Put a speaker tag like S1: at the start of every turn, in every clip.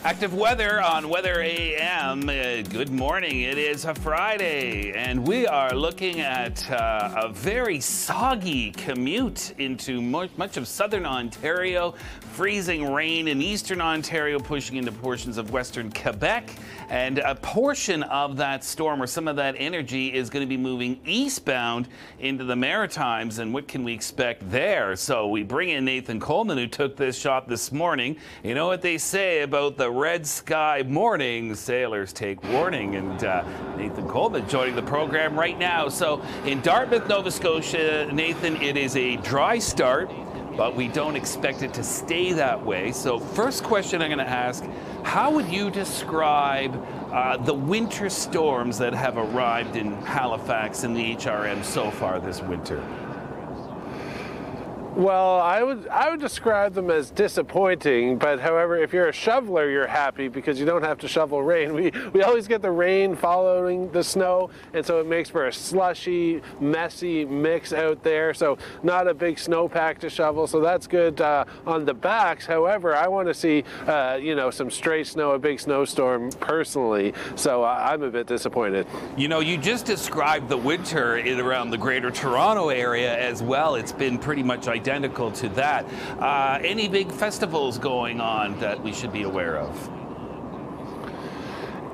S1: Active weather on Weather AM. Good morning. It is a Friday, and we are looking at a very soggy commute into much of southern Ontario. Freezing rain in eastern Ontario, pushing into portions of western Quebec. And a portion of that storm, or some of that energy, is going to be moving eastbound into the Maritimes. And what can we expect there? So we bring in Nathan Coleman, who took this shot this morning. You know what they say about the red sky morning? Sailors take warning. And Nathan Coleman joining the program right now. So in Dartmouth, Nova Scotia, Nathan, it is a dry start, but we don't expect it to stay that way. So first question I'm going to ask, how would you describe the winter storms that have arrived in Halifax and the HRM so far this winter?
S2: Well, I would describe them as disappointing, but however, if you're a shoveler, you're happy because you don't have to shovel rain. We always get the rain following the snow, and so it makes for a slushy, messy mix out there, so not a big snowpack to shovel, so that's good on the backs. However, I want to see, some stray snow, a big snowstorm personally, so I'm a bit disappointed.
S1: You know, you just described the winter in around the Greater Toronto area as well. It's been pretty much identical to that. Any big festivals going on that we should be aware of?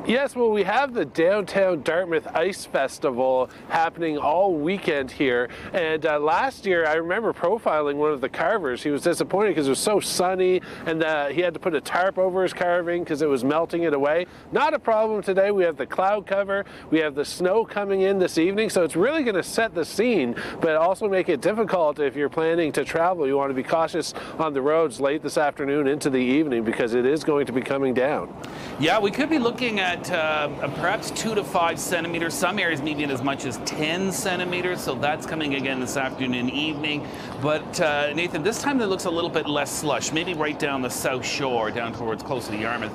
S2: Yes, well, we have the Downtown Dartmouth Ice Festival happening all weekend here. And last year, I remember profiling one of the carvers. He was disappointed because it was so sunny, and he had to put a tarp over his carving because it was melting it away. Not a problem today. We have the cloud cover. We have the snow coming in this evening, so it's really going to set the scene, but also make it difficult if you're planning to travel. You want to be cautious on the roads late this afternoon into the evening because it is going to be coming down.
S1: Yeah, we could be looking at perhaps 2 to 5 centimeters. Some areas maybe as much as 10 centimeters. So that's coming again this afternoon and evening. But Nathan, this time it looks a little bit less slush, maybe right down the South Shore, down towards close to Yarmouth.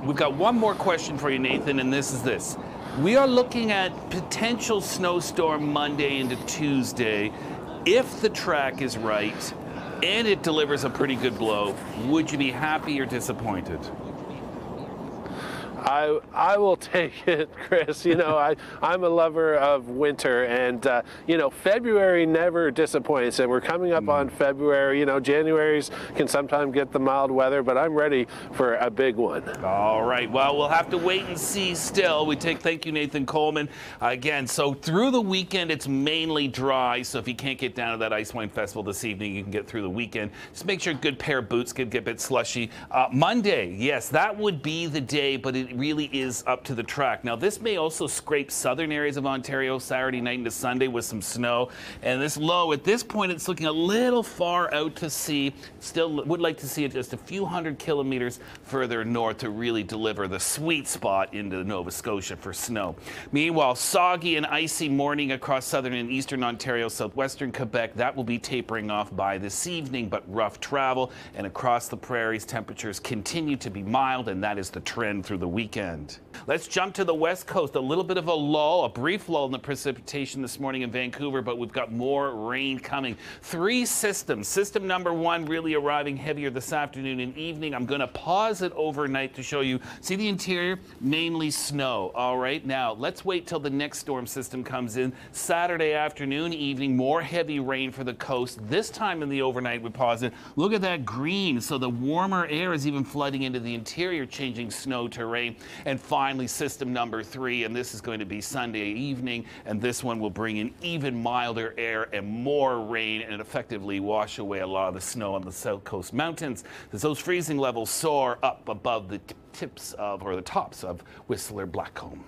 S1: We've got one more question for you, Nathan, and this is this. We are looking at potential snowstorm Monday into Tuesday. If the track is right and it delivers a pretty good blow, would you be happy or disappointed?
S2: I will take it, Chris. You know, I'm a lover of winter, and February never disappoints, and we're coming up on February. You know, January's can sometimes get the mild weather, but I'm ready for a big one.
S1: All right, well, we'll have to wait and see still. Thank you, Nathan Coleman. Again, so through the weekend, it's mainly dry, so if you can't get down to that Ice Wine Festival this evening, you can get through the weekend. Just make sure a good pair of boots could get a bit slushy. Monday, yes, that would be the day, but it really is up to the track. Now, this may also scrape southern areas of Ontario Saturday night into Sunday with some snow. And this low, at this point, it's looking a little far out to sea. Still would like to see it just a few hundred kilometers further north to really deliver the sweet spot into Nova Scotia for snow. Meanwhile, soggy and icy morning across southern and eastern Ontario, southwestern Quebec. That will be tapering off by this evening, but rough travel. And across the prairies, temperatures continue to be mild, and that is the trend through the weekend. Let's jump to the west coast. A little bit of a lull, a brief lull in the precipitation this morning in Vancouver, but we've got more rain coming. 3 systems. System number 1 really arriving heavier this afternoon and evening. I'm going to pause it overnight to show you. See the interior? Mainly snow. All right, now let's wait till the next storm system comes in. Saturday afternoon, evening, more heavy rain for the coast. This time in the overnight, we pause it. Look at that green. So the warmer air is even flooding into the interior, changing snow to rain. And finally, system number 3, and this is going to be Sunday evening, and this one will bring in even milder air and more rain and effectively wash away a lot of the snow on the South Coast mountains as those freezing levels soar up above the tops of Whistler Blackcomb.